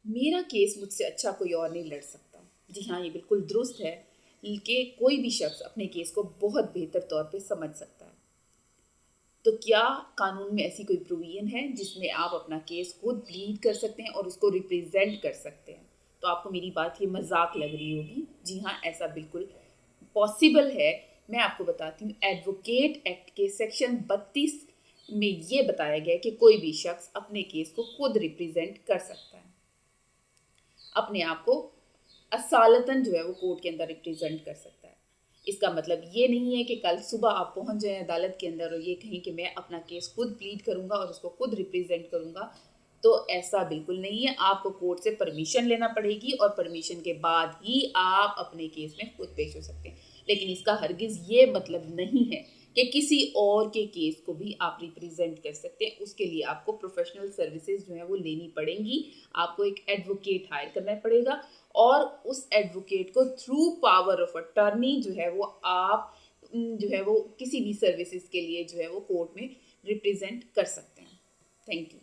میرا کیس مجھ سے اچھا کوئی اور نہیں لڑ سکتا. جی ہاں، یہ بالکل درست ہے کہ کوئی بھی شخص اپنے کیس کو بہت بہتر طور پہ سمجھ سکتا ہے. تو کیا قانون میں ایسی کوئی پروویژن ہے جس میں آپ اپنا کیس خود پلیڈ کر سکتے ہیں اور اس کو ریپریزینٹ کر سکتے ہیں؟ تو آپ کو میری بات یہ مذاق لگ رہی ہوگی. جی ہاں، ایسا بالکل پاسبل ہے. میں آپ کو بتاتی ہوں، ایڈوکیٹ ایکٹ کے سیکشن 32 میں یہ بتایا گیا کہ کوئی بھی شخص اپنے کیس کو خود ریپریزینٹ کر سکتا ہے، اپنے آپ کو اصالتاً جو ہے وہ کورٹ کے اندر ریپریزینٹ کر سکتا ہے. اس کا مطلب یہ نہیں ہے کہ کل صبح آپ پہنچ جائیں عدالت کے اندر اور یہ کہیں کہ میں اپنا کیس خود پلیڈ کروں گا اور اس کو خود ریپریزینٹ کروں گا. تو ایسا بالکل نہیں ہے. آپ کو کورٹ سے پرمیشن لینا پڑے گی اور پرمیشن کے بعد ہی آپ اپنے کیس میں خود پیش ہو سکتے ہیں. لیکن اس کا ہرگز یہ مطلب نہیں ہے کہ کسی اور کے کیس کو بھی آپ ریپریزینٹ کر سکتے ہیں. اس کے لیے آپ کو پروفیشنل سروسز جو ہیں وہ لینی پڑیں گی. آپ کو ایک ایڈوکیٹ ہائر کرنا پڑے گا اور اس ایڈوکیٹ کو تھرو پاور آف اٹارنی جو ہے وہ آپ جو ہے وہ کسی بھی سروسز کے لیے جو ہے وہ کورٹ میں ریپریزینٹ کر سکتے ہیں. Thank you.